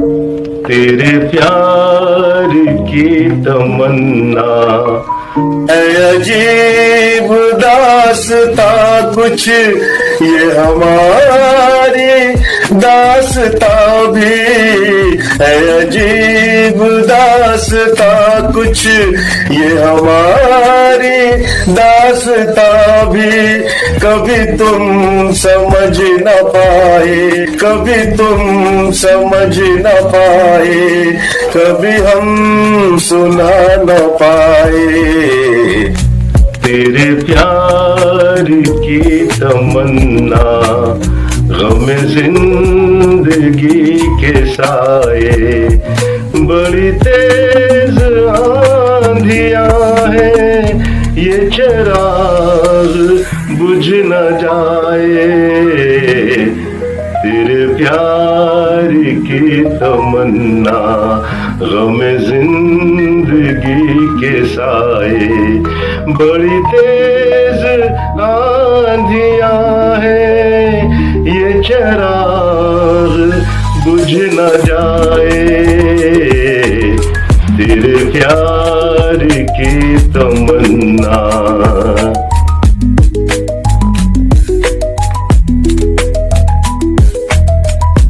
तेरे प्यार की तमन्ना है, अजीब दास्ता कुछ ये हमारी दास्ता भी है, अजीब दास्ता कुछ ये हमारी दास्ता भी। कभी तुम समझ न पाए, कभी तुम समझ न पाए, कभी हम सुना न पाए। तेरे प्यार की तमन्ना गम जिंदगी के साए, बड़ी तेज आंधियां हैं, ये चिराग बुझ न जाए। तेरे प्यार की तमन्ना गम जिंदगी के साए, बड़ी तेज आंधियां हैं, ये चिराग बुझ न जाए। तेरे प्यार की तमन्ना।